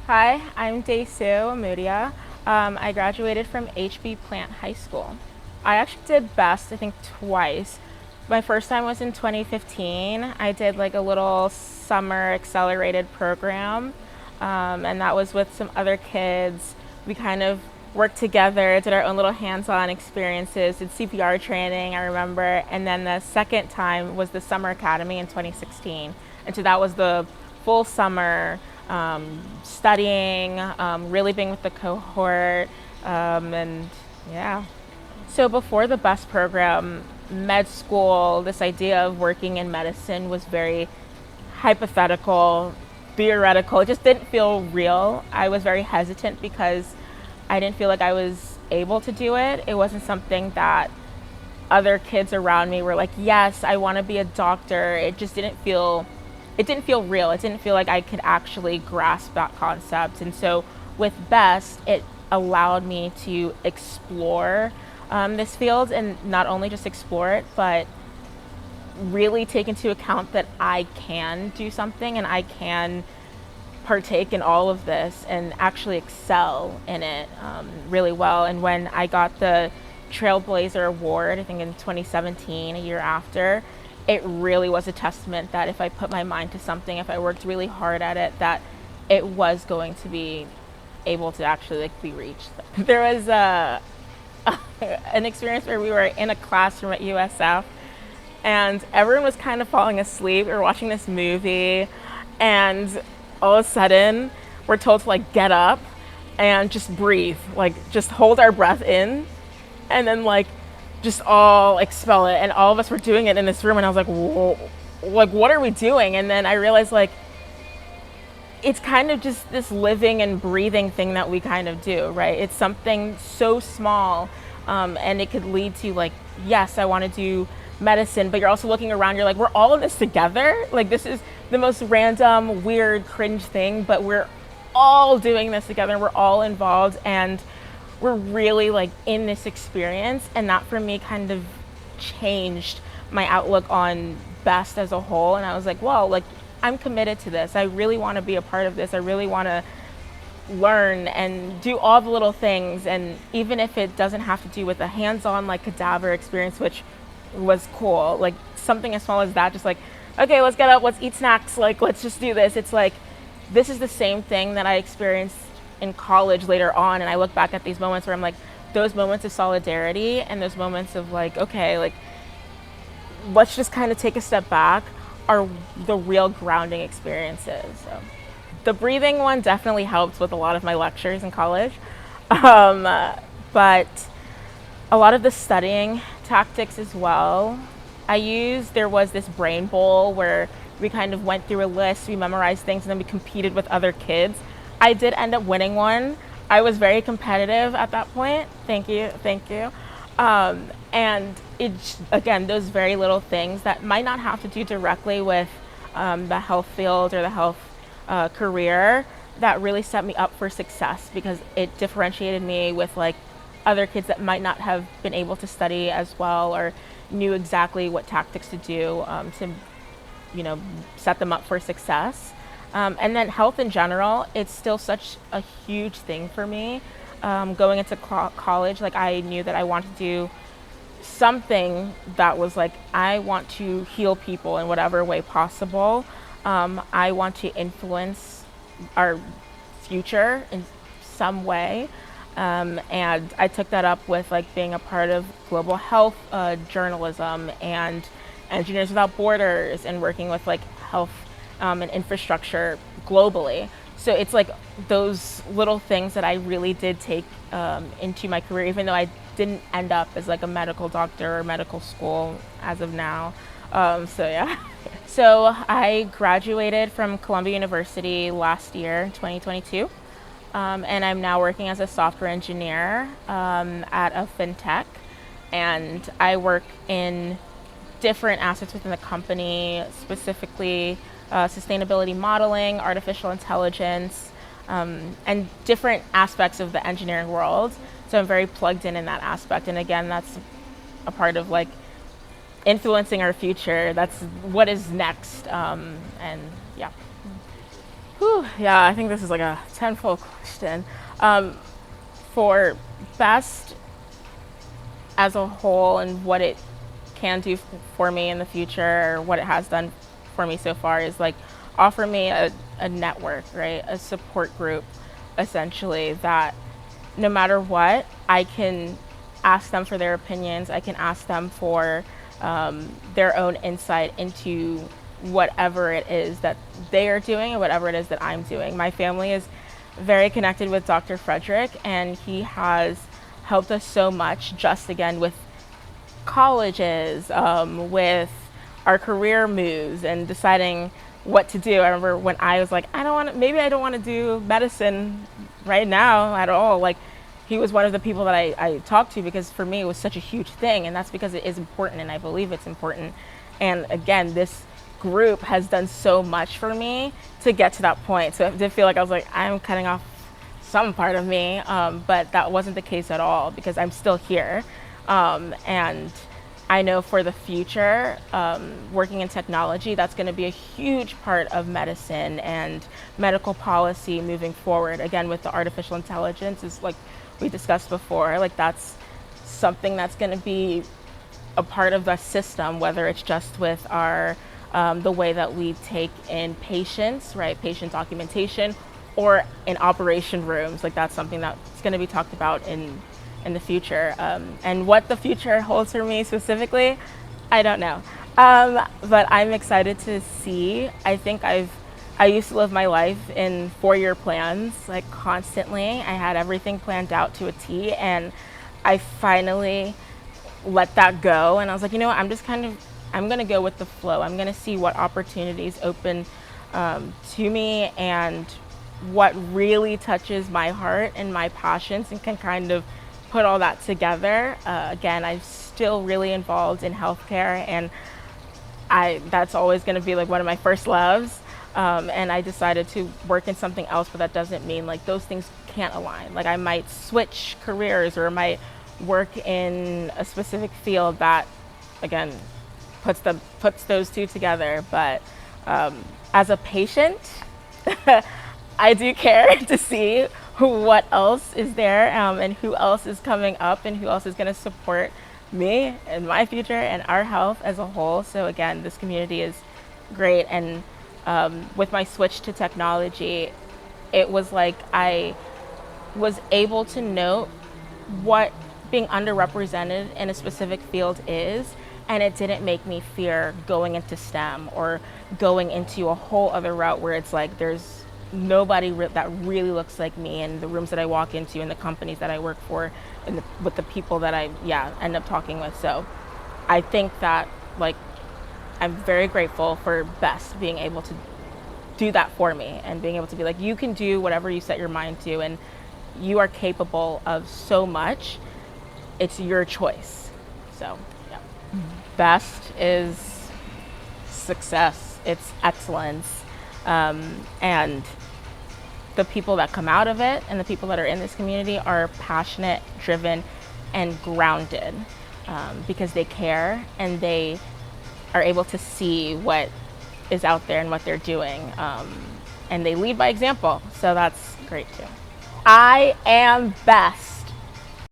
Hi, I'm Desu Amudia. I graduated from HB Plant High School. I actually did B.E.S.T, I think, twice. My first time was in 2015. I did like a little summer accelerated program, and that was with some other kids. We kind of worked together, did our own little hands-on experiences, did CPR training, I remember. And then the second time was the Summer Academy in 2016. And so that was the full summer studying, really being with the cohort, and yeah. So before the B.E.S.T program, med school, this idea of working in medicine was very hypothetical, theoretical. It just didn't feel real. I was very hesitant because I didn't feel like I was able to do it. It wasn't something that other kids around me were like, yes, I want to be a doctor. It didn't feel real. It didn't feel like I could actually grasp that concept. And so with B.E.S.T, it allowed me to explore this field, and not only just explore it, but really take into account that I can do something and I can partake in all of this and actually excel in it really well. And when I got the Trailblazer Award, I think in 2017, a year after, it really was a testament that if I put my mind to something, if I worked really hard at it, that it was going to be able to actually like be reached. There was an experience where we were in a classroom at USF and everyone was kind of falling asleep. We were watching this movie, and all of a sudden, we're told to like get up and just breathe, like just hold our breath in, and then like just all expel it. And all of us were doing it in this room, and I was like, whoa, like what are we doing? And then I realized like it's kind of just this living and breathing thing that we kind of do, right? It's something so small, and it could lead to like, yes, I want to do medicine, but you're also looking around, you're like, we're all in this together. Like this is the most random, weird, cringe thing, but we're all doing this together and we're all involved and we're really like in this experience. And that for me kind of changed my outlook on B.E.S.T as a whole. And I was like, well, like I'm committed to this. I really want to be a part of this. I really want to learn and do all the little things. And even if it doesn't have to do with a hands-on like cadaver experience, which was cool, like something as small as that, just like, okay, let's get up, let's eat snacks, like let's just do this. It's like this is the same thing that I experienced in college later on, and I look back at these moments where I'm like, those moments of solidarity and those moments of like, okay, like let's just kind of take a step back are the real grounding experiences. So the breathing one definitely helped with a lot of my lectures in college, but a lot of the studying tactics as well. There was this brain bowl where we kind of went through a list, we memorized things, and then we competed with other kids. I did end up winning one. I was very competitive at that point. Thank you, thank you. And it's, again, those very little things that might not have to do directly with the health field or the health career that really set me up for success, because it differentiated me with like other kids that might not have been able to study as well or knew exactly what tactics to do to, set them up for success. And then health in general, it's still such a huge thing for me. Going into college, like I knew that I wanted to do something that was like, I want to heal people in whatever way possible. I want to influence our future in some way. And I took that up with like being a part of global health journalism and Engineers Without Borders and working with like health and infrastructure globally. So it's like those little things that I really did take into my career, even though I didn't end up as like a medical doctor or medical school as of now. So yeah. So I graduated from Columbia University last year, 2022. And I'm now working as a software engineer at a fintech. And I work in different assets within the company, specifically sustainability modeling, artificial intelligence, and different aspects of the engineering world. So I'm very plugged in that aspect. And again, that's a part of like influencing our future. That's what is next. And yeah. Whew, yeah, I think this is like a tenfold question. Um, for best as a whole and what it can do for me in the future, or what it has done for me so far, is like offer me a network, right? A support group, essentially, that no matter what, I can ask them for their opinions. I can ask them for their own insight into whatever it is that they are doing and whatever it is that I'm doing. My family is very connected with Dr. Frederick, and he has helped us so much just again with colleges, with our career moves and deciding what to do. I remember when I was like, maybe I don't want to do medicine right now at all. Like, he was one of the people that I talked to because for me it was such a huge thing, and that's because it is important and I believe it's important. And again, this group has done so much for me to get to that point. So I did feel like I was like, I'm cutting off some part of me, but that wasn't the case at all because I'm still here. And I know for the future, working in technology, that's going to be a huge part of medicine and medical policy moving forward. Again, with the artificial intelligence, is like we discussed before, like that's something that's going to be a part of the system, whether it's just with our the way that we take in patients, right? Patient documentation, or in operation rooms. Like that's something that's going to be talked about in the future. And what the future holds for me specifically, I don't know. But I'm excited to see. I used to live my life in 4-year plans, like constantly. I had everything planned out to a T, and I finally let that go. And I was like, you know what? I'm going to go with the flow. I'm going to see what opportunities open to me and what really touches my heart and my passions, and can kind of put all that together. Again, I'm still really involved in healthcare, and that's always going to be like one of my first loves. And I decided to work in something else, but that doesn't mean like those things can't align. Like I might switch careers or might work in a specific field that, again, puts those two together. But as a patient, I do care to see what else is there, and who else is coming up and who else is going to support me and my future and our health as a whole. So again, this community is great. And with my switch to technology, it was like I was able to note what being underrepresented in a specific field is, and it didn't make me fear going into STEM or going into a whole other route where it's like there's nobody that really looks like me in the rooms that I walk into, in the companies that I work for, and with the people that I end up talking with. So I think that like I'm very grateful for B.E.S.T being able to do that for me and being able to be like, you can do whatever you set your mind to, and you are capable of so much. It's your choice. So yeah. B.E.S.T is success. It's excellence. And the people that come out of it and the people that are in this community are passionate, driven, and grounded, because they care and they are able to see what is out there and what they're doing. And they lead by example. So that's great too. I am B.E.S.T.